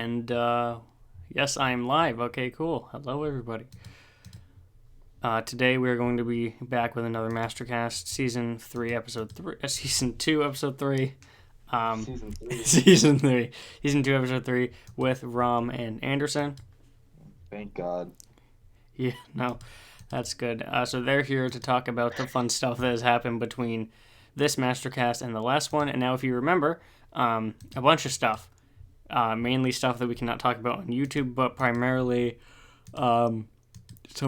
And yes, I am live. Okay, cool. Hello, everybody. Today we're going to be back with another Mastercast, Season 3, Episode 3, Season 2, Episode 3. Season 3. Season 3. Season 2, Episode 3 with Rom and Anderson. Thank God. Yeah, no, that's good. So they're here to talk about the fun stuff that has happened between this Mastercast and the last one. And now, if you remember, a bunch of stuff. Mainly stuff that we cannot talk about on YouTube, but primarily some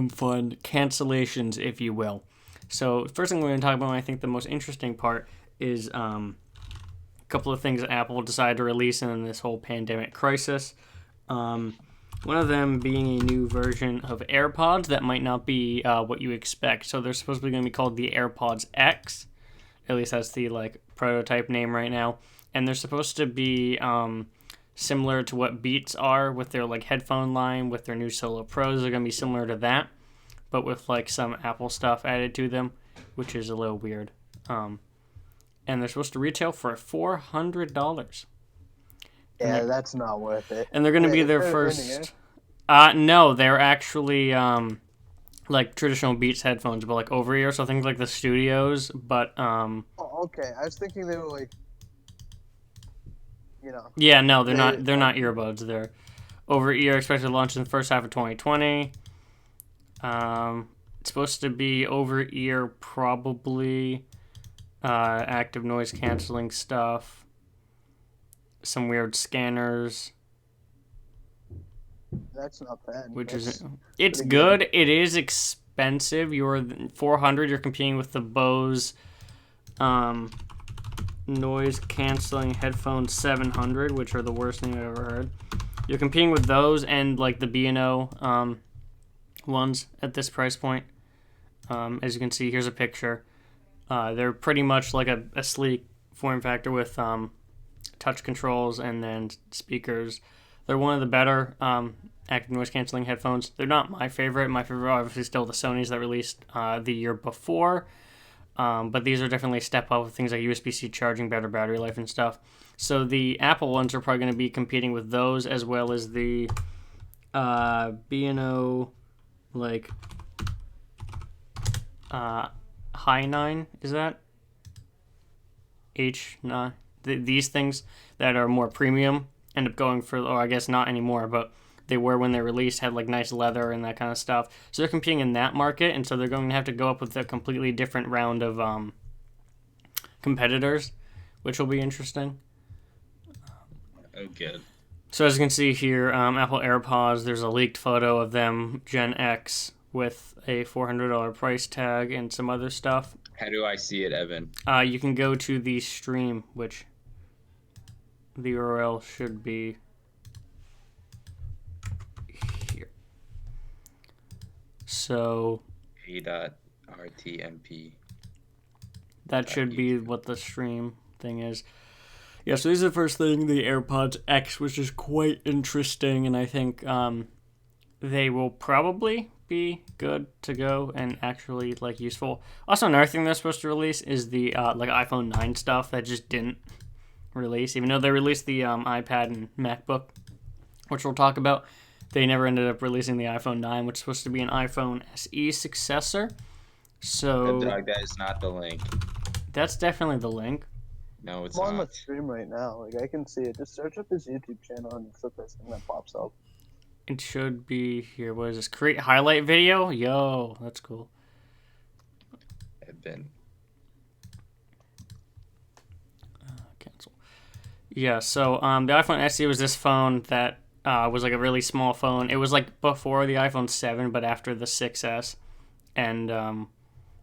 fun cancellations, if you will. So first thing we're going to talk about, and I think the most interesting part, is a couple of things that Apple decided to release in this whole pandemic crisis. One of them being a new version of AirPods that might not be what you expect. So they're supposed to be going to be called the Airpods X. At least that's the prototype name right now. And they're supposed to be similar to what Beats are with their headphone line, with their new Solo Pros. They're going to be similar to that, but with some Apple stuff added to them, which is a little weird. And they're supposed to retail for $400. Yeah, that's not worth it. And they're going to be their first... no, they're actually traditional Beats headphones, but over-ear, so things like the Studios, but... Oh, okay. I was thinking they were Yeah, no, they're not earbuds. They're over-ear, expected to launch in the first half of 2020. It's supposed to be over-ear, probably active noise canceling stuff, some weird scanners. That's not bad. It's good. It is expensive. You're $400. You're competing with the Bose noise canceling headphones 700, which are the worst thing I've ever heard. You're competing with those and the B&O ones at this price point. As you can see, here's a picture. They're pretty much like a sleek form factor with touch controls and then speakers. They're one of the better active noise canceling headphones. They're not my favorite. My favorite are obviously still the Sonys that released the year before. But these are definitely a step up with things like USB-C charging, better battery life and stuff. So the Apple ones are probably going to be competing with those, as well as the B&O High 9, is that? H9. These things that are more premium end up going for, or I guess not anymore, but they were when they released, had nice leather and that kind of stuff. So they're competing in that market, and so they're going to have to go up with a completely different round of competitors, which will be interesting. Oh, good. So as you can see here, Apple AirPods, there's a leaked photo of them, Gen X, with a $400 price tag and some other stuff. How do I see it, Evan? You can go to the stream, which the URL should be here. So a.rtmp. That should be what the stream thing is. Yeah, so this is the first thing, the AirPods X, which is quite interesting, and I think they will probably be good to go and actually useful. Also, another thing they're supposed to release is the iPhone 9 stuff that just didn't release, even though they released the iPad and MacBook, which we'll talk about. They never ended up releasing the iPhone 9, which is supposed to be an iPhone SE successor. So Good dog, that is not the link. That's definitely the link. No, it's I'm not. on the stream right now. I can see it. Just search up his YouTube channel and it's the first thing that pops up. It should be here. What is this? Create highlight video? Yo, that's cool. Evan. Cancel. Yeah, so the iPhone SE was this phone that was a really small phone. It was before the iPhone 7, but after the 6S. And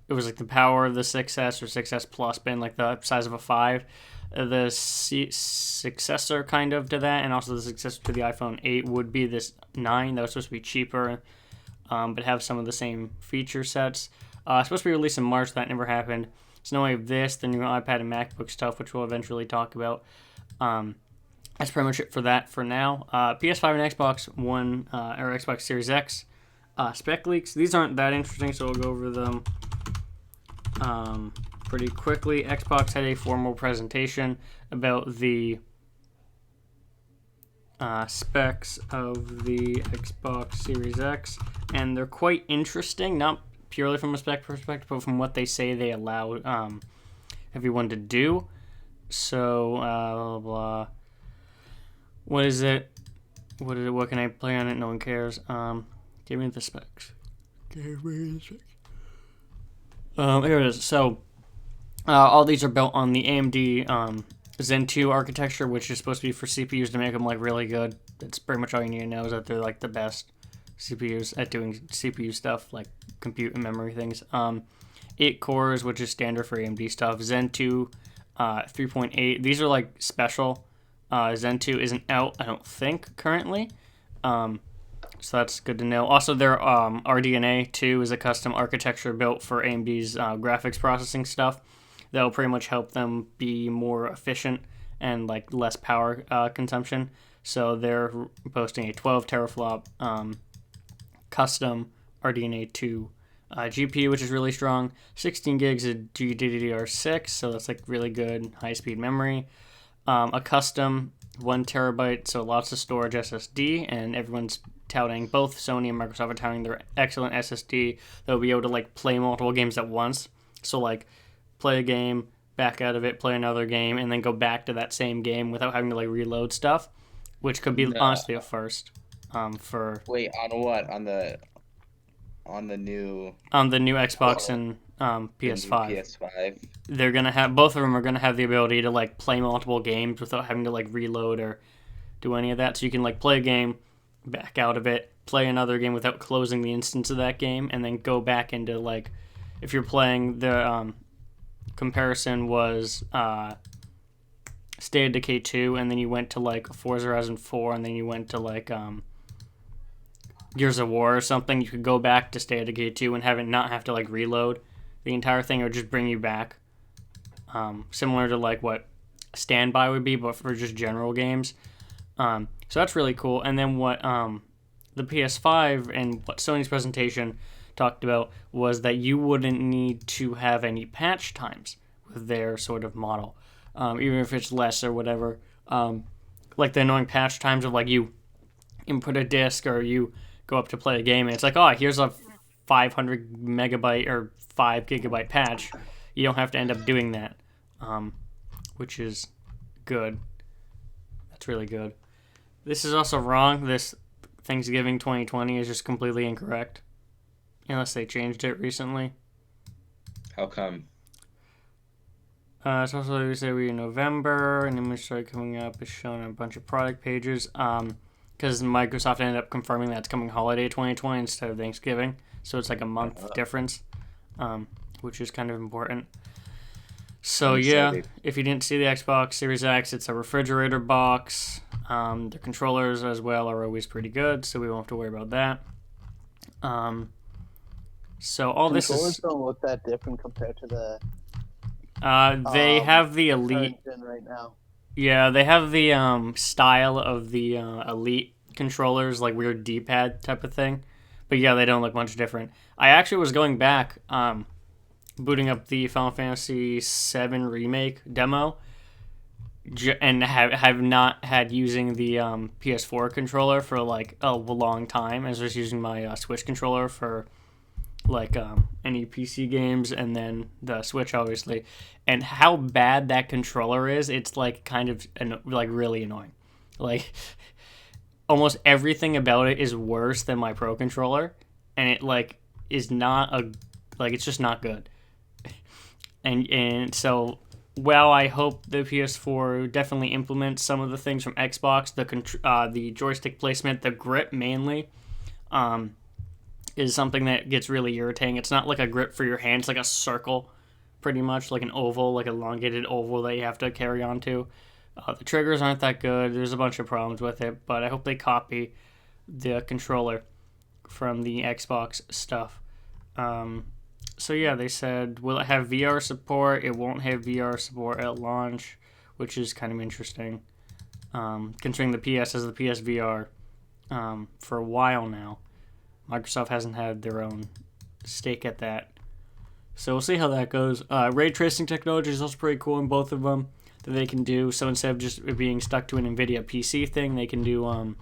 it was the power of the 6S or 6S Plus been the size of a 5. The successor kind of to that, and also the successor to the iPhone 8 would be this 9 that was supposed to be cheaper, but have some of the same feature sets. It's supposed to be released in March. That never happened. So now we have this, the new iPad and MacBook stuff, which we'll eventually talk about. That's pretty much it for that for now. PS5 and Xbox One or Xbox Series X spec leaks. These aren't that interesting, so we'll go over them pretty quickly. Xbox had a formal presentation about the specs of the Xbox Series X, and they're quite interesting, not purely from a spec perspective, but from what they say they allow everyone to do. So, blah, blah, blah. What is it? What is it? What can I play on it? No one cares. Give me the specs. Here it is. So, all these are built on the AMD Zen 2 architecture, which is supposed to be for CPUs to make them like really good. That's pretty much all you need to know, is that they're like the best CPUs at doing CPU stuff, like compute and memory things. 8 cores, which is standard for AMD stuff. Zen 2, 3.8. These are like special. Zen 2 isn't out, I don't think, currently. So that's good to know. Also, their RDNA 2 is a custom architecture built for AMD's graphics processing stuff. That'll pretty much help them be more efficient and like less power consumption. So they're posting a 12 teraflop custom RDNA 2 GPU, which is really strong. 16 gigs of GDDR6, so that's like really good high-speed memory. A custom 1 terabyte, so lots of storage SSD, and everyone's touting, both Sony and Microsoft are touting their excellent SSD that will be able to like play multiple games at once. So like play a game, back out of it, play another game, and then go back to that same game without having to like reload stuff, which could be honestly a first. Wait, on what? On the new Xbox and PS5. PS5. They're gonna have, both of them are gonna have the ability to like play multiple games without having to like reload or do any of that. So you can like play a game, back out of it, play another game without closing the instance of that game, and then go back into like, if you're playing the comparison was State of Decay 2, and then you went to like Forza Horizon 4, and then you went to like Gears of War or something, you could go back to State of Decay 2 and have it not have to like reload the entire thing, or just bring you back. Similar to like what Standby would be, but for just general games. So that's really cool. And then what the PS5 and what Sony's presentation talked about was that you wouldn't need to have any patch times with their sort of model, even if it's less or whatever. Like the annoying patch times of like you input a disc or you go up to play a game and it's like, oh, here's a 500 megabyte or 5 gigabyte patch. You don't have to end up doing that, which is good. That's really good. This is also wrong. This Thanksgiving 2020 is just completely incorrect, unless they changed it recently. How come? It's also, we say we're in November, and image started coming up. It's showing a bunch of product pages. Because Microsoft ended up confirming that it's coming holiday 2020 instead of Thanksgiving. So it's like a month difference, which is kind of important. So yeah, if you didn't see the Xbox Series X, it's a refrigerator box. The controllers as well are always pretty good, so we won't have to worry about that. So all this is... Controllers don't look that different compared to the... they have the Elite... right now. Yeah, they have the style of the Elite controllers, like weird D-pad type of thing. But yeah, they don't look much different. I actually was going back, booting up the Final Fantasy VII Remake demo, and have not had using the PS4 controller for like a long time. I was just using my Switch controller for like any PC games, and then the Switch obviously. And how bad that controller is, it's like kind of like really annoying. Like almost everything about it is worse than my Pro controller, and it like is not it's just not good. And so, well, I hope the PS4 definitely implements some of the things from Xbox, the joystick placement, the grip mainly, is something that gets really irritating. It's not like a grip for your hand, it's like a circle, pretty much, like an oval, like an elongated oval that you have to carry on to. The triggers aren't that good. There's a bunch of problems with it, but I hope they copy the controller from the Xbox stuff. So yeah, they said, will it have VR support? It won't have VR support at launch, which is kind of interesting, considering the PS has the PSVR for a while now. Microsoft hasn't had their own stake at that. So we'll see how that goes. Ray tracing technology is also pretty cool in both of them. that they can do. So instead of just being stuck to an NVIDIA PC thing, they can do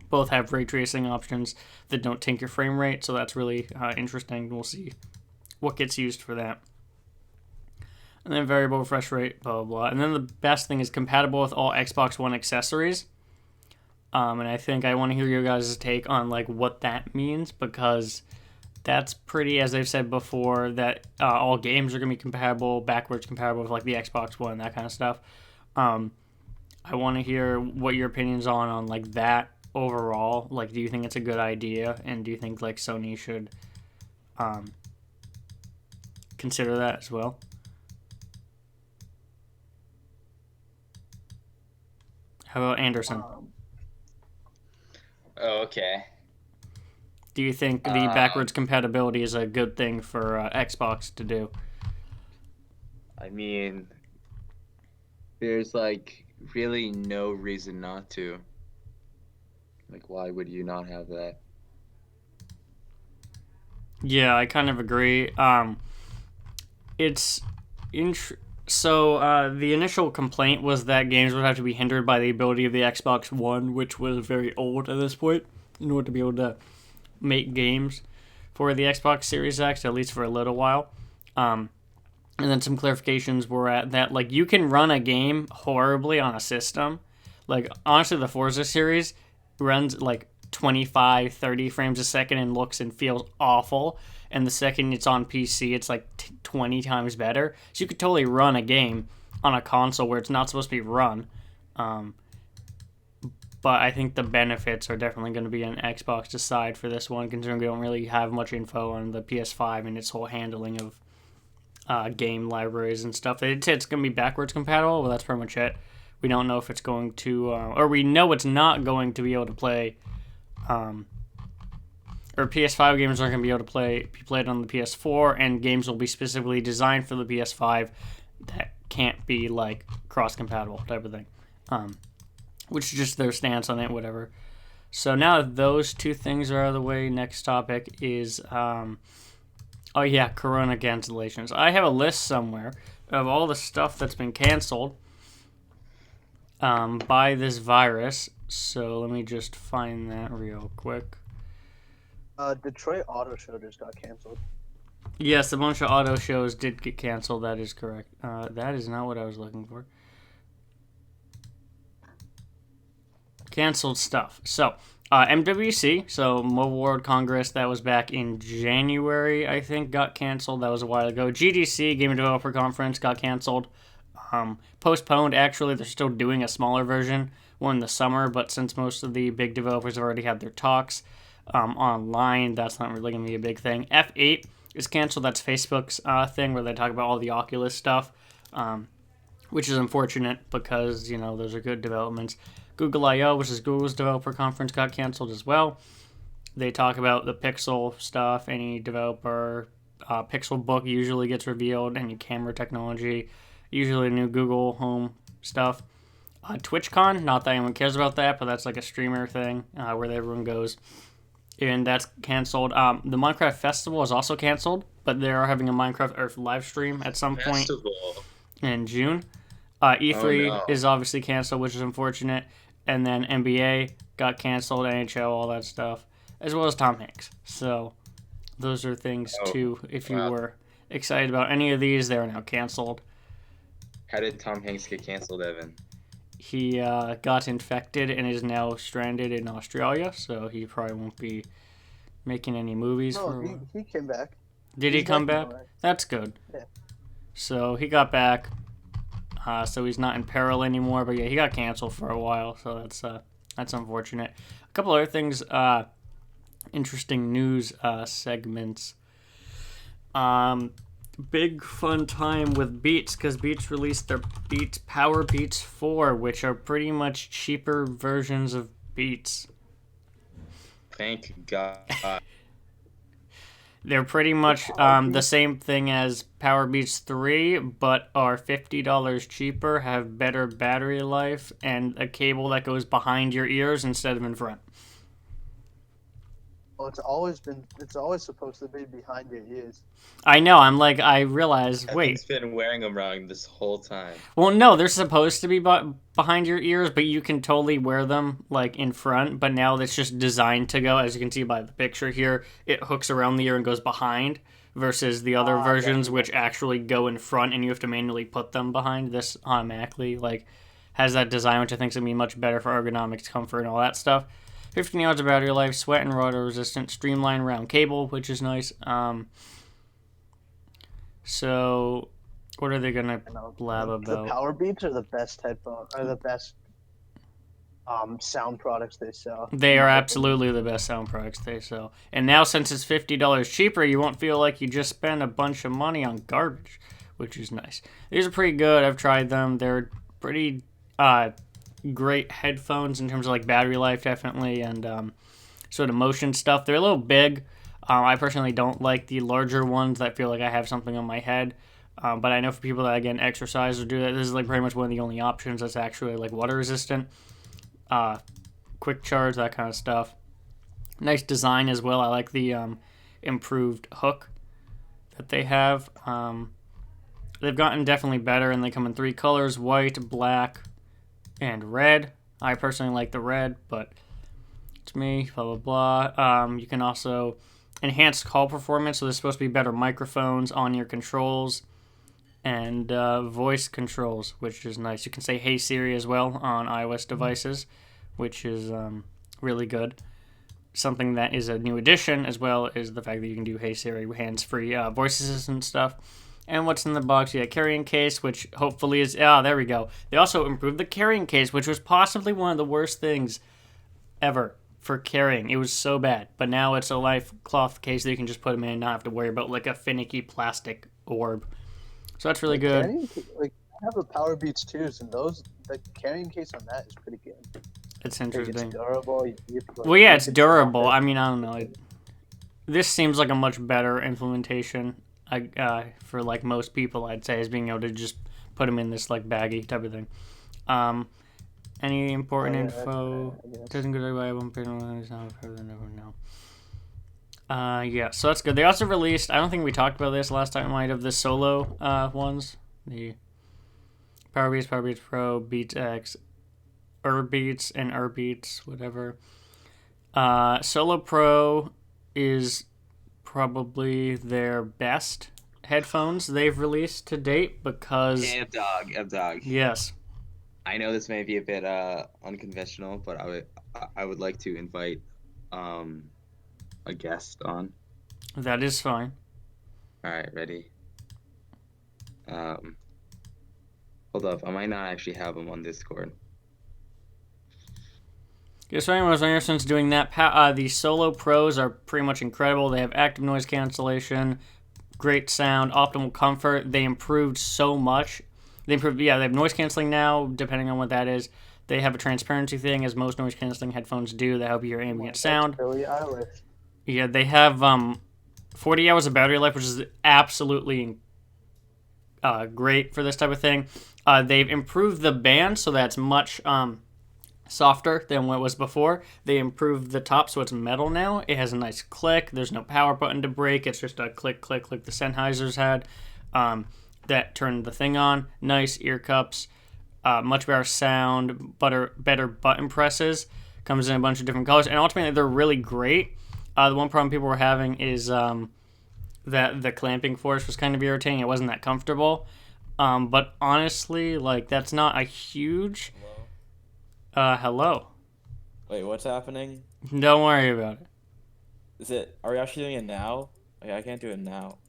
both have ray tracing options that don't tank your frame rate. So that's really interesting. We'll see what gets used for that. And then variable refresh rate, blah, blah, blah. And then the best thing is compatible with all Xbox One accessories. And I think I want to hear your guys' take on like what that means, because that's pretty, as they've said before, that all games are going to be compatible, backwards compatible with like the Xbox One, that kind of stuff. I want to hear what your opinions on like that overall. Like, do you think it's a good idea? And do you think like Sony should consider that as well? How about Anderson? Okay. Do you think the backwards compatibility is a good thing for Xbox to do? I mean, there's like really no reason not to. Like, why would you not have that? Yeah, I kind of agree. So the initial complaint was that games would have to be hindered by the ability of the Xbox One, which was very old at this point, in order to be able to make games for the Xbox Series X, at least for a little while. And then some clarifications were at that, like, you can run a game horribly on a system. Like, honestly, the Forza series runs, like, 25, 30 frames a second and looks and feels awful. And the second it's on PC, it's like 20 times better. So you could totally run a game on a console where it's not supposed to be run. But I think the benefits are definitely going to be on Xbox's side for this one, considering we don't really have much info on the PS5 and its whole handling of game libraries and stuff. It's going to be backwards compatible, but that's pretty much it. We don't know if it's going to, or we know it's not going to be able to play, or PS5 games aren't going to be able to be played on the PS4, and games will be specifically designed for the PS5 that can't be like cross-compatible type of thing, which is just their stance on it, whatever. So now that those two things are out of the way, next topic is, Corona cancellations. I have a list somewhere of all the stuff that's been canceled by this virus. So let me just find that real quick. Detroit Auto Show just got canceled. Yes, a bunch of auto shows did get canceled. That is correct. That is not what I was looking for. Canceled stuff. So, MWC, so Mobile World Congress, that was back in January, I think, got canceled. That was a while ago. GDC, Game Developer Conference, got canceled. Postponed, actually. They're still doing a smaller version, one in the summer, but since most of the big developers have already had their talks online, that's not really going to be a big thing. F8 is canceled. That's Facebook's thing where they talk about all the Oculus stuff, which is unfortunate because, those are good developments. Google I/O, which is Google's developer conference, got canceled as well. They talk about the Pixel stuff. Any developer Pixel book usually gets revealed. Any camera technology, usually new Google Home stuff. TwitchCon, not that anyone cares about that, but that's like a streamer thing where everyone goes. And that's canceled. The Minecraft Festival is also canceled, but they are having a Minecraft Earth live stream at some point in June. E3 is obviously canceled, which is unfortunate. And then NBA got canceled, NHL, all that stuff, as well as Tom Hanks. So those are things, too. If you were excited about any of these, they are now canceled. How did Tom Hanks get canceled, Evan? He got infected and is now stranded in Australia, so he probably won't be making any movies for a while. He came back. Did he come back? That's good. Yeah. So he got back. So he's not in peril anymore, but yeah, he got canceled for a while, so that's unfortunate. A couple other things, interesting news segments. Big fun time with Beats, because Beats released their Beats Power Beats 4, which are pretty much cheaper versions of Beats. Thank God. They're pretty much the same thing as Power Beats 3, but are $50 cheaper, have better battery life, and a cable that goes behind your ears instead of in front. Well, it's always supposed to be behind your ears. I know. I'm like, I realize. Wait. Evan's been wearing them wrong this whole time. Well, no, they're supposed to be behind your ears, but you can totally wear them like in front. But now it's just designed to go, as you can see by the picture here, it hooks around the ear and goes behind. Versus the other versions, which actually go in front, and you have to manually put them behind. This automatically like has that design, which I think is gonna be much better for ergonomics, comfort, and all that stuff. 15 hours of battery life, sweat and water resistant, streamlined round cable, which is nice. So what are they gonna blab about? The Power Beats are the best headphone, are the best sound products they sell. They are absolutely the best sound products they sell. And now since it's $50 cheaper, you won't feel like you just spent a bunch of money on garbage, which is nice. These are pretty good. I've tried them. They're pretty great headphones in terms of like battery life, definitely, and sort of motion stuff. They're a little big. I personally don't like the larger ones that feel like I have something on my head. But I know for people that, again, exercise or do that, this is like pretty much one of the only options that's actually like water resistant. Quick charge, that kind of stuff. Nice design as well. I like the improved hook that they have. They've gotten definitely better, and they come in 3 colors: white, black, and red. I personally like the red, but it's me, blah, blah, blah. You can also enhance call performance, so there's supposed to be better microphones, on-ear controls, and voice controls, which is nice. You can say "Hey Siri" as well on iOS devices, which is really good. Something that is a new addition, as well as the fact that you can do "Hey Siri" hands-free voice assistant stuff. And what's in the box? Yeah, carrying case, which hopefully is... there we go. They also improved the carrying case, which was possibly one of the worst things ever for carrying. It was so bad. But now it's a life cloth case that you can just put them in and not have to worry about like a finicky plastic orb. So that's really good. I have a Power Beats too, and the carrying case on that is pretty good. It's interesting. It's durable. Well, yeah, it's durable. I mean, I don't know. This seems like a much better implementation for like most people, I'd say, is being able to just put them in this like baggy type of thing. Any important info? Doesn't go by one person. Yeah, so that's good. They also released, I don't think we talked about this last time, might have the solo ones. The Power Beats Pro, Beats X, Beats, and Beats, whatever. Solo Pro is probably their best headphones they've released to date because... Dog. Yes. I know this may be a bit unconventional, but I would like to invite a guest on. That is fine. All right, ready? Hold up, I might not actually have him on Discord. Yeah, so anyone was interested in doing that, the Solo Pros are pretty much incredible. They have active noise cancellation, great sound, optimal comfort. They improved so much. They have noise canceling now, depending on what that is. They have a transparency thing, as most noise canceling headphones do, that help you hear ambient sound. Billie Eilish. Yeah, they have 40 hours of battery life, which is absolutely great for this type of thing. They've improved the band, so that's much softer than what it was before. They improved the top, so it's metal now. It has a nice click. There's no power button to break. It's just a click, click, like the Sennheisers had. That turned the thing on. Nice ear cups. Much better sound. Better button presses. Comes in a bunch of different colors. And ultimately, they're really great. The one problem people were having is that the clamping force was kind of irritating. It wasn't that comfortable. But honestly, like, that's not a huge... hello. Wait, what's happening? Don't worry about it. Are we actually doing it now? Okay, I can't do it now.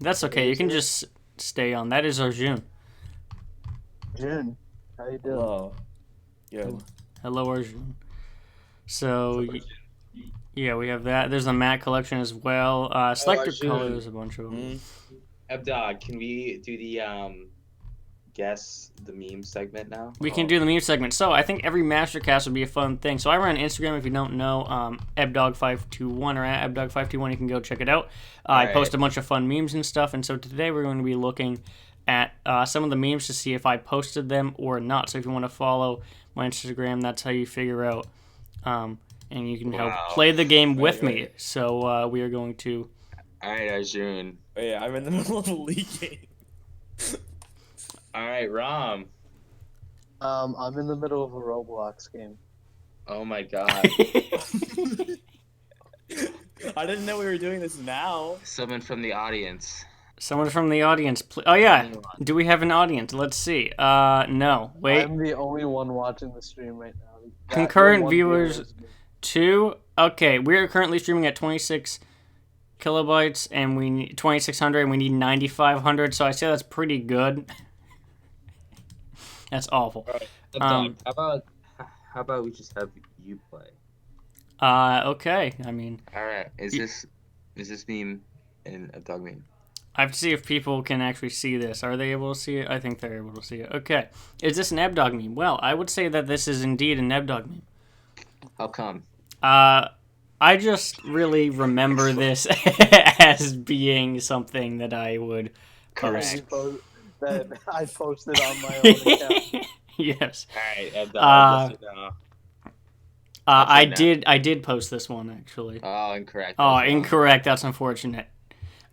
That's okay. You can just stay on. That is Arjun. June, how you doing? Hello. Good. Hello, Arjun. So, yeah, we have that. There's a matte collection as well. Selector colors, a bunch of them. Dog, can we do the guess the meme segment now? We can do the meme segment. So I think every Mastercast would be a fun thing. So I run Instagram, if you don't know, ebdog521 or at ebdog521. You can go check it out. I post a bunch of fun memes and stuff. And so today we're going to be looking at some of the memes to see if I posted them or not. So if you want to follow my Instagram, that's how you figure out and you can help Wow. play the game with me. Right. So we are going to. All right, Arjun. Wait, I'm in the middle of a league game. All right, Rom. I'm in the middle of a Roblox game. Oh my God. I didn't know we were doing this now. Someone from the audience. Someone from the audience. Oh yeah, Anyone. do we have an audience? Let's see. No, wait. I'm the only one watching the stream right now. That Concurrent one viewer viewers- is me. 2. Okay, we are currently streaming at 26 kilobytes, and we need 2600, and we need 9500. So I say that's pretty good. That's awful. How about we just have you play? Okay. I mean, All right. Is this meme in a dog meme? I have to see if people can actually see this. Are they able to see it? I think they're able to see it. Okay. Is this an Ebdog meme? Well, I would say that this is indeed an Ebdog meme. How come? I just really remember this as being something that I would Correct. That I posted on my own account. Yes. All right, Ed, Uh, yes or no? I now. did post this one actually. Oh, incorrect. Oh, That's wrong. incorrect. That's unfortunate.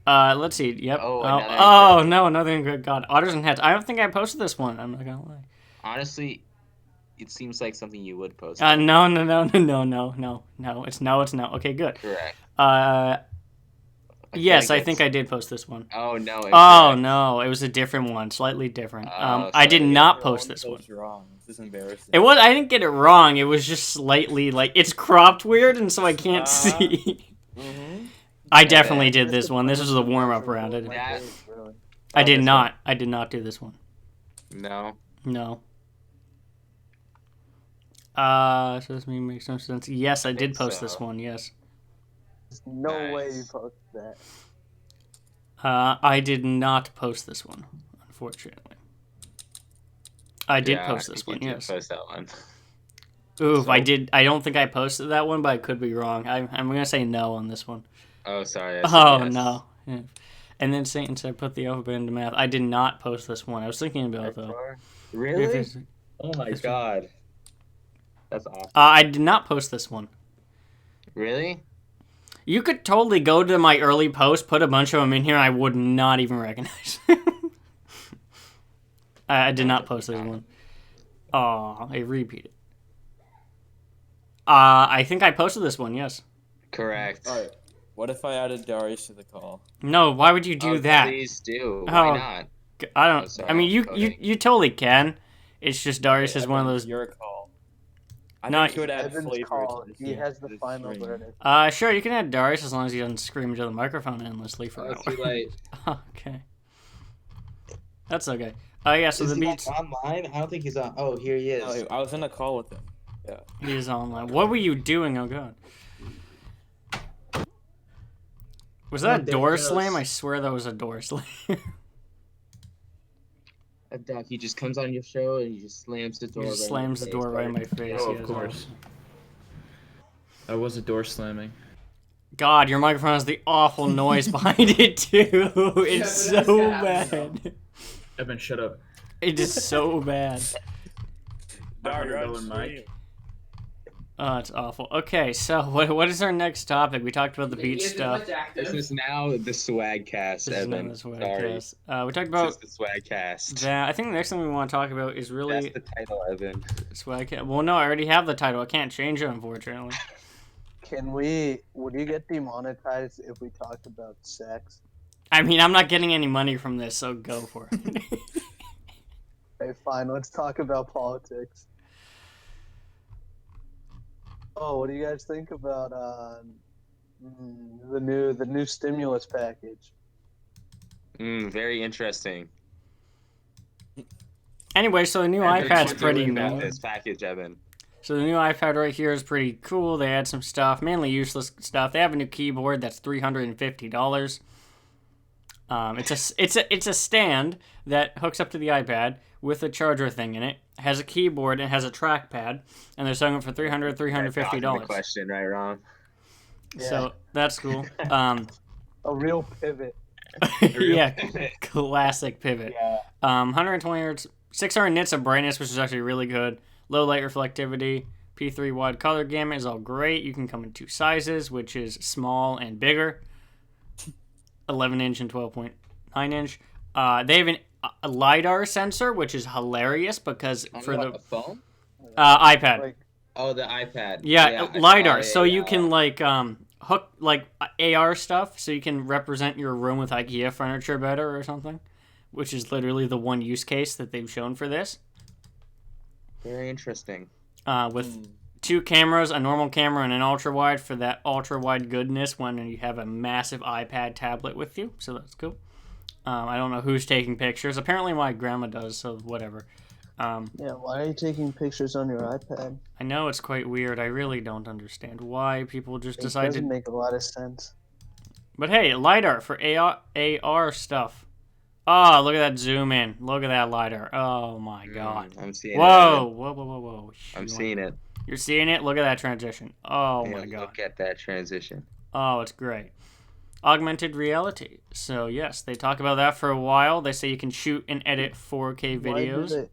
Let's see. Yep. Oh, Oh, another no, another incorrect. God, otters and heads. I don't think I posted this one. I'm not gonna lie. Honestly, it seems like something you would post. No. It's no. Okay, good. Correct. Yes, I it's- think I did post this one. Oh no. Oh incorrect. no, it was a different one, slightly different. Oh, I did sorry. not You're post on this one. post wrong. This is embarrassing. It was. I didn't get it wrong. It was just slightly like it's cropped weird, and so I can't see. Mm-hmm. I definitely did this one. This was the warm up round. Yeah. I did this not. I did not do this one. No. No. So this makes no sense. Yes, I did think post this so. one. Yes. There's no way you Nice. posted that. I did not post this one, unfortunately. I did Yeah, post this you one. did Yes. Post that one. Oof, I did. I don't think I posted that one, but I could be wrong. I'm gonna say no on this one. Oh, sorry. I said Oh yes. no. Yeah. And then Satan said, "Put the alphabet into math." I did not post this one. I was thinking about it though. Really? Oh my God. That's awesome. I did not post this one. Really? You could totally go to my early post, put a bunch of them in here, and I would not even recognize. I did not post this one. Oh, I repeated. I think I posted this one. Yes. Correct. All right. What if I added Darius to the call? No. Why would you do Oh, that? Please do. Oh. Why not? I Oh, don't. sorry. I mean, you Okay. totally can. It's just Darius is one of those. Your call. I No, think you would add Evan's flavor call. to this He has the this final stream. verdict. Sure, you can add Darius as long as he doesn't scream into the microphone endlessly for Oh, hours. it's too late. Okay. That's okay. Yeah, so Is the he beats. online? I don't think he's on. Oh, here he is. No, I was in a call with him. Yeah. He is online. What were you doing? Oh god. Was that a there door it goes. slam? I swear that was a door slam. Doc, he just comes on your show and he just slams the door. He just right in slams your the face, door right in my face. Oh, He of is course. That was a door slamming. God, your microphone has the awful noise behind it too. It's Yeah, but so that's bad. Evan, shut up. It is so bad. $500 mic. Oh, it's awful. Okay, so what is our next topic? We talked about the beat stuff. This is now the swag cast, This is Evan. not the swag Sorry. cast. We talked This about is the swag cast. that. I think the next thing we want to talk about is really That's the title, Evan. swag cast. Well, no, I already have the title. I can't change it, unfortunately. Would you get demonetized if we talked about sex? I mean, I'm not getting any money from this, so go for it. Okay, fine, let's talk about politics. Oh, what do you guys think about the new stimulus package? Very interesting. Anyway, so the new Evan, iPad's what do pretty you think about new. this package, Evan. So the new iPad right here is pretty cool. They add some stuff, mainly useless stuff. They have a new keyboard that's $350. It's a stand that hooks up to the iPad with a charger thing in it. Has a keyboard and has a trackpad, and they're selling it for $350. The question, right, Ron? So that's cool. A real pivot. Yeah, classic pivot. Yeah. 120 hertz, 600 nits of brightness, which is actually really good. Low light reflectivity, P3 wide color gamut is all great. You can come in 2 sizes, which is small and bigger, 11-inch and 12.9 inch. They have a LiDAR sensor, which is hilarious because On for what, the a phone? iPad. Like, Oh, the iPad. Yeah, I LiDAR. saw So a, you can hook like AR stuff, so you can represent your room with IKEA furniture better or something, which is literally the one use case that they've shown for this. very interesting. With 2 cameras, a normal camera and an ultra wide for that ultra wide goodness when you have a massive iPad tablet with you. So that's cool. I don't know who's taking pictures. Apparently my grandma does, so whatever. yeah, why are you taking pictures on your iPad? I know it's quite weird. I really don't understand why people just It decide doesn't to. make a lot of sense. But hey, LiDAR for AR stuff. Oh, look at that zoom in. Look at that LiDAR. Oh my god. I'm seeing Whoa, it. whoa. I'm seeing it. You're seeing it? Look at that transition. Oh Yeah, my god. look at that transition. Oh, it's great. Augmented reality. So yes, they talk about that for a while. They say you can shoot and edit 4K Why do videos. they-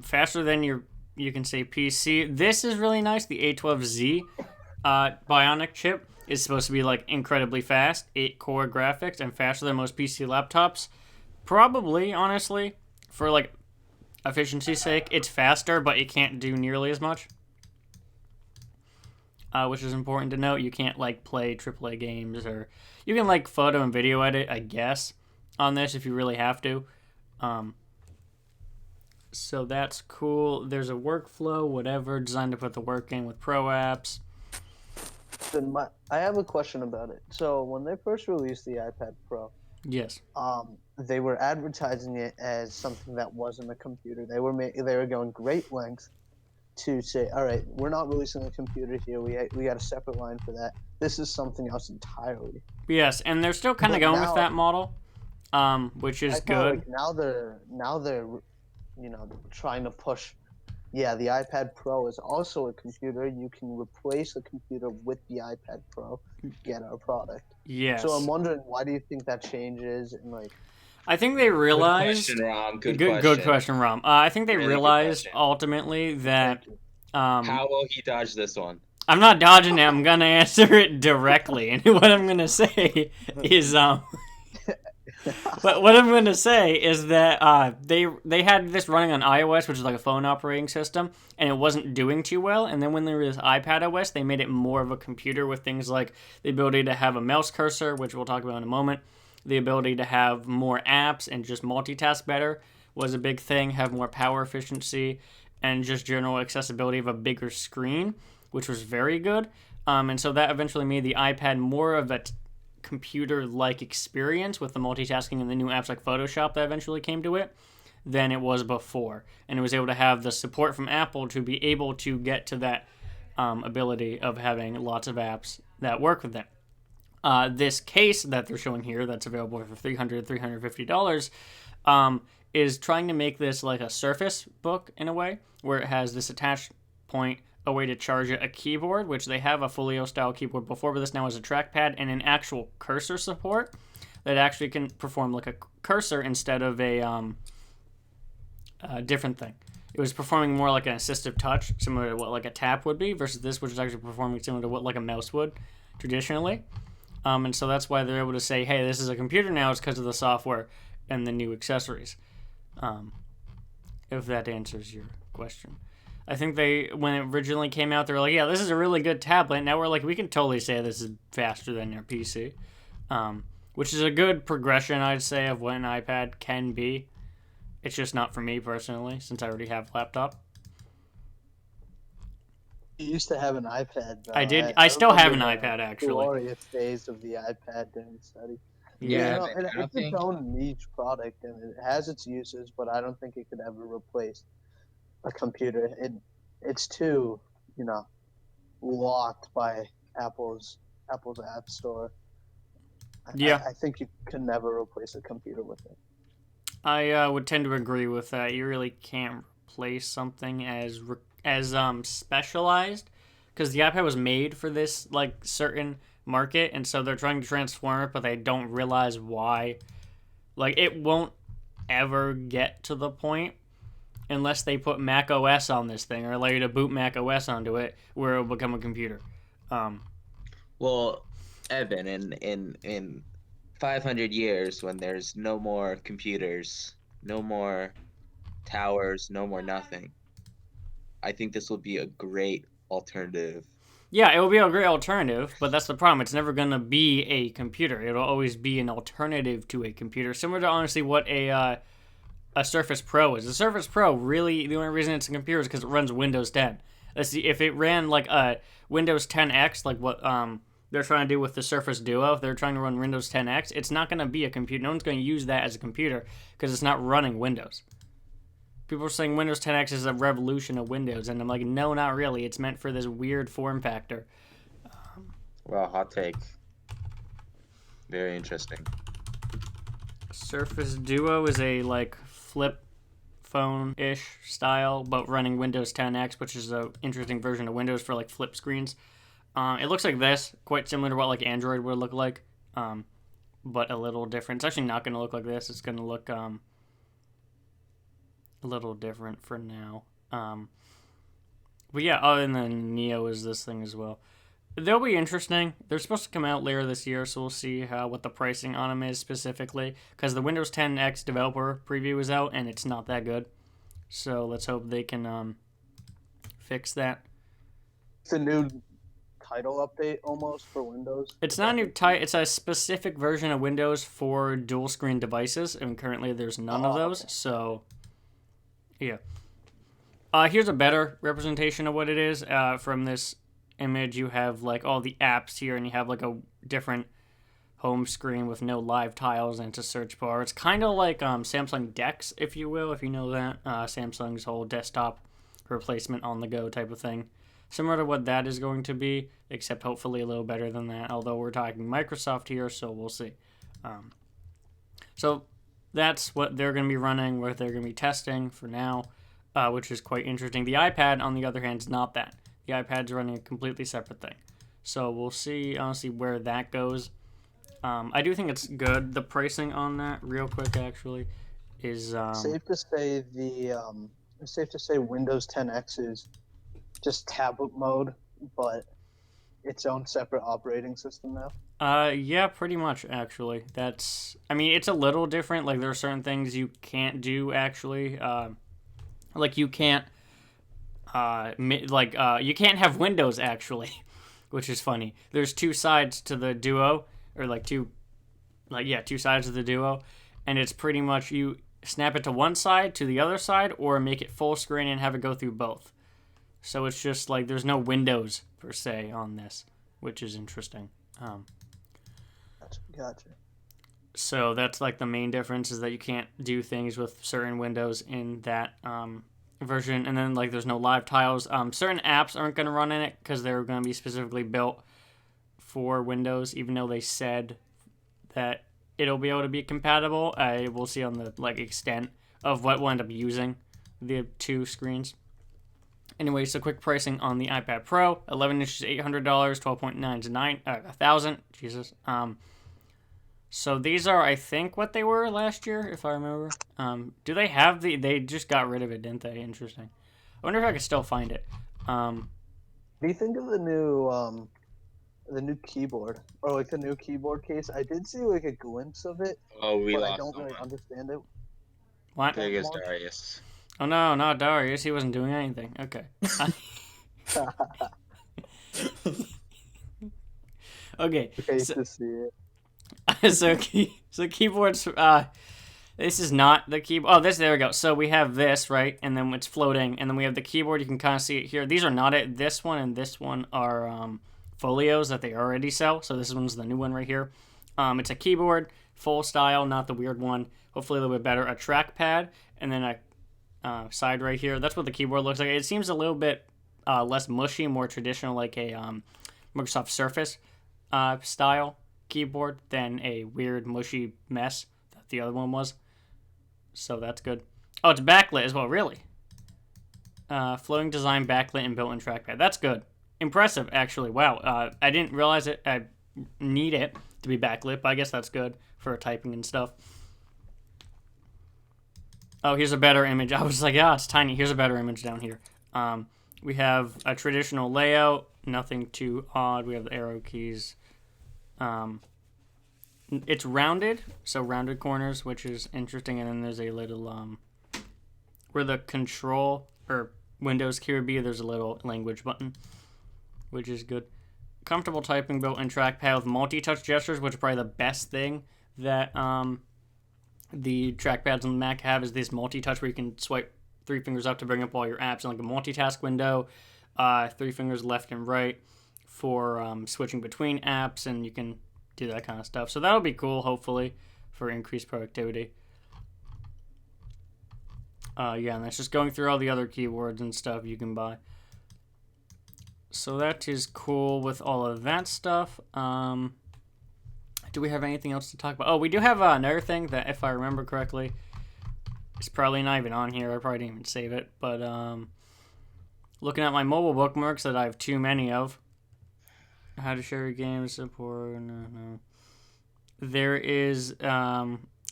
Faster than you can say PC. This is really nice. The A12Z Bionic chip is supposed to be like incredibly fast, 8-core graphics, and faster than most PC laptops. Probably, honestly, for like efficiency's sake, it's faster, but it can't do nearly as much. Which is important to note. You can't like play AAA games, or you can like photo and video edit, I guess, on this if you really have to. So that's cool. There's a workflow, whatever, designed to put the work in with pro apps. I have a question about it. So when they first released the iPad Pro, Yes. they were advertising it as something that wasn't a computer. They were going great lengths to say, all right, we're not releasing a computer here. We got a separate line for that. This is something else entirely. Yes, and they're still kind of But going now- with that model, which is I felt good. like now they're trying to push. Yeah, the iPad Pro is also a computer. You can replace the computer with the iPad Pro to get our product. Yes. So I'm wondering, why do you think that changes? And like, I think they realized. Good question, Rom. Good question, Rom. I think they Really good realized question. ultimately that. thank you. How will he dodge this one? I'm not dodging it. I'm gonna answer it directly, and what I'm gonna say is But what I'm going to say is that they had this running on iOS, which is like a phone operating system, and it wasn't doing too well. And then when they released iPad OS, they made it more of a computer with things like the ability to have a mouse cursor, which we'll talk about in a moment. The ability to have more apps and just multitask better was a big thing, have more power efficiency, and just general accessibility of a bigger screen, which was very good. And so that eventually made the iPad more of a computer-like experience with the multitasking and the new apps like Photoshop that eventually came to it than it was before. And it was able to have the support from Apple to be able to get to that ability of having lots of apps that work with it. This case that they're showing here that's available for $350 is trying to make this like a Surface Book in a way, where it has this attached point, a way to charge it, a keyboard, which they have a Folio style keyboard before, but this now has a trackpad and an actual cursor support that actually can perform like a cursor instead of a different thing. It was performing more like an assistive touch, similar to what like a tap would be, versus this, which is actually performing similar to what like a mouse would traditionally. And so that's why they're able to say, hey, this is a computer now. It's because of the software and the new accessories. If that answers your question. I think when it originally came out, they were like, yeah, this is a really good tablet. Now we're like, we can totally say this is faster than your PC. Which is a good progression, I'd say, of what an iPad can be. It's just not for me personally, since I already have a laptop. You used to have an iPad. Though. I did. I still have an remember iPad, the actually. Glorious days of the iPad during study. Yeah. And I don't it's think- its own niche product, and it has its uses, but I don't think it could ever replace a computer. It's too, locked by Apple's App Store. Yeah. I think you can never replace a computer with it. I would tend to agree with that. You really can't replace something as specialized, because the iPad was made for this like certain market, and so they're trying to transform it, but they don't realize why. Like, it won't ever get to the point unless they put Mac OS on this thing or allow you to boot Mac OS onto it, where it will become a computer. Well, Evan, in 500 years, when there's no more computers, no more towers, no more nothing, I think this will be a great alternative. Yeah, it will be a great alternative, but that's the problem. It's never going to be a computer. It'll always be an alternative to a computer, similar to honestly what a Surface Pro is. The Surface Pro, really, the only reason it's a computer is because it runs Windows 10. If it ran like a Windows 10X, like what they're trying to do with the Surface Duo, if they're trying to run Windows 10X, it's not going to be a computer. No one's going to use that as a computer because it's not running Windows. People are saying Windows 10X is a revolution of Windows, and I'm like, no, not really. It's meant for this weird form factor. Well, hot take. Very interesting. Surface Duo is a like flip phone-ish style, but running Windows 10X, which is an interesting version of Windows for like flip screens. It looks like this, quite similar to what like Android would look like, but a little different. It's actually not going to look like this. It's going to look a little different for now. But yeah, other than Neo is this thing as well. They'll be interesting. They're supposed to come out later this year, so we'll see what the pricing on them is specifically. Because the Windows 10X developer preview is out, and it's not that good. So let's hope they can fix that. It's a new title update almost for Windows. It's not a new title. It's a specific version of Windows for dual screen devices, and currently there's none of those. Okay. So, yeah. Here's a better representation of what it is. From this image, you have like all the apps here, and you have like a different home screen with no live tiles, and it's a search bar. It's kind of like Samsung DeX, if you will, if you know that. Samsung's whole desktop replacement on the go type of thing. Similar to what that is going to be, except hopefully a little better than that, although we're talking Microsoft here, so we'll see. So that's what they're going to be running, what they're going to be testing for now, which is quite interesting. The iPad, on the other hand, is not that. The iPad's running a completely separate thing. So we'll see, honestly, where that goes. I do think it's good. The pricing on that, real quick, actually, is... Safe to say it's safe to say Windows 10X is just tablet mode, but its own separate operating system now. Yeah, pretty much, actually. It's a little different. Like, there are certain things you can't do, actually. Like, you can't, you can't have Windows, actually, which is funny. There's two sides to the Duo, or, two sides of the Duo, and it's pretty much you snap it to one side, to the other side, or make it full screen and have it go through both. So it's just like there's no Windows per se on this, which is interesting. Gotcha. So that's like the main difference, is that you can't do things with certain windows in that version. And then like there's no live tiles. Certain apps aren't going to run in it because they're going to be specifically built for Windows, even though they said that it'll be able to be compatible. We'll see on the extent of what we'll end up using the two screens. Anyway, so quick pricing on the iPad Pro: 11 inches, $800, 12.9 to $1,000. Jesus. So these are, I think, what they were last year, if I remember. Do they have they just got rid of it, didn't they? Interesting. I wonder if I could still find it. What do you think of the new keyboard, or like the new keyboard case? I did see like a glimpse of it. Oh, we but lost I don't someone. really understand it. What? There goes Darius. Oh no, not Darius. He wasn't doing anything. Okay. Okay. Hate to see it. So keyboards. This is not the keyboard. Oh, there we go. So we have this, right, and then it's floating, and then we have the keyboard. You can kind of see it here. These are not it. This one and this one are folios that they already sell. So this one's the new one right here. It's a keyboard, full style, not the weird one. Hopefully a little bit better. A trackpad, and then a side right here. That's what the keyboard looks like. It seems a little bit less mushy, more traditional, like a Microsoft Surface style keyboard than a weird mushy mess that the other one was. So that's good. Oh, it's backlit as well, really. Floating design, backlit, and built-in trackpad. That's good. Impressive, actually. Wow. I didn't realize it. I need it to be backlit, but I guess that's good for typing and stuff. Oh, here's a better image. I was like, yeah, it's tiny. Here's a better image down here. We have a traditional layout, nothing too odd. We have the arrow keys. It's rounded, so rounded corners, which is interesting. And then there's a little where the control or Windows key would be. There's a little language button, which is good. Comfortable typing, built-in trackpad with multi-touch gestures, which is probably the best thing that the trackpads on the Mac have, is this multi-touch where you can swipe 3 fingers up to bring up all your apps in like a multitask window, 3 fingers left and right for switching between apps, and you can do that kind of stuff. So that'll be cool, hopefully, for increased productivity. Yeah, and that's just going through all the other keywords and stuff you can buy. So that is cool with all of that stuff. Do we have anything else to talk about? Oh, we do have another thing that, if I remember correctly, it's probably not even on here. I probably didn't even save it. But looking at my mobile bookmarks that I have too many of. How to share your games, support, no. There is,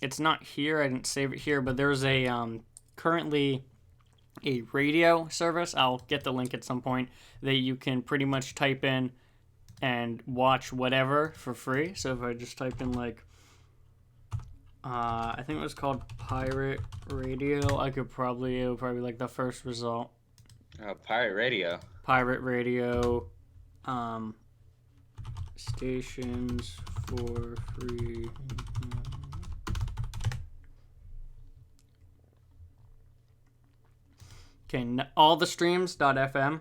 it's not here. I didn't save it here, but there's a currently a radio service. I'll get the link at some point that you can pretty much type in and watch whatever for free. So if I just type in like, I think it was called Pirate Radio, it would probably be like the first result. Pirate Radio. Pirate Radio, stations for free. Okay, all the streams.fm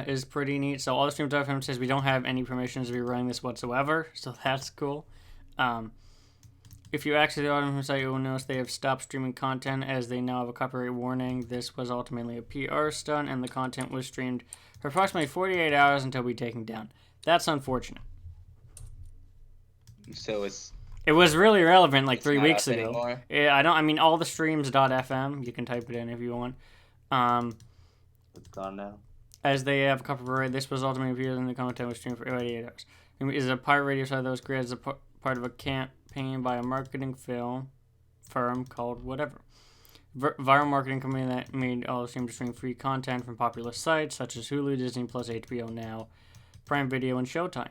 is pretty neat. So all the streams.fm says we don't have any permissions to be running this whatsoever, so that's cool. If you access the Autumn site, you will notice they have stopped streaming content as they now have a copyright warning. This was ultimately a PR stunt, and the content was streamed for approximately 48 hours until we taken down. That's unfortunate. So it was really relevant like 3 not weeks up ago. anymore? Yeah, all the streams.fm, you can type it in if you want. It's gone now. As they have copyright, this was ultimately appeared in the content was streamed for 88 hours. It is a pirate radio site that was created as a part of a campaign by a marketing firm called whatever. Viral marketing company that made all the streams stream free content from popular sites such as Hulu, Disney Plus, HBO Now, Prime Video, and Showtime.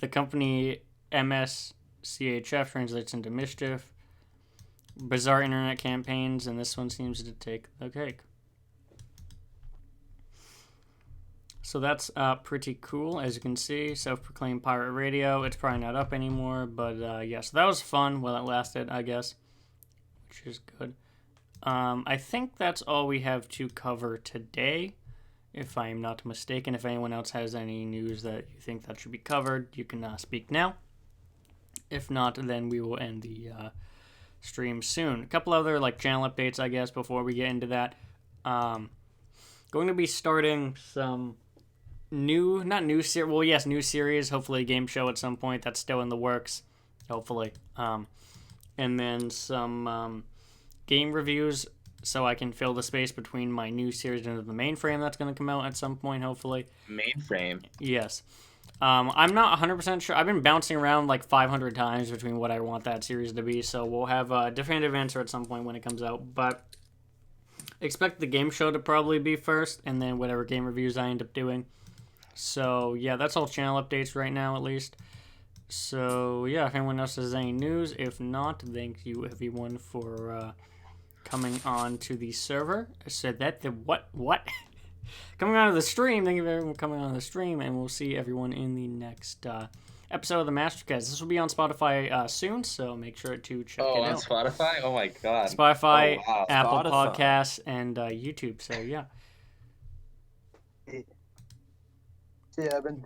The company MSCHF translates into mischief, bizarre internet campaigns, and this one seems to take the cake. So that's pretty cool, as you can see. Self-proclaimed pirate radio. It's probably not up anymore, but yeah. So that was fun while it lasted, I guess, which is good. I think that's all we have to cover today, if I am not mistaken. If anyone else has any news that you think that should be covered, you can speak now. If not, then we will end the stream soon. A couple other channel updates, I guess, before we get into that. Going to be starting some new series, hopefully a game show at some point. That's still in the works, hopefully. And then some game reviews, so I can fill the space between my new series and the mainframe that's going to come out at some point, hopefully. Mainframe? Yes. I'm not 100% sure. I've been bouncing around 500 times between what I want that series to be, so we'll have a definitive answer at some point when it comes out. But expect the game show to probably be first, and then whatever game reviews I end up doing. So, yeah, that's all channel updates right now, at least. So, yeah, if anyone else has any news. If not, thank you, everyone, for coming on to the server. I said that the what? Coming on to the stream. Thank you, everyone, for coming on the stream, and we'll see everyone in the next episode of the Mastercast. This will be on Spotify soon, so make sure to check it out. Oh, on Spotify? Oh, my God. Spotify, Oh, wow. Apple Spotify. Podcasts, and YouTube. So, yeah. Yeah, I've been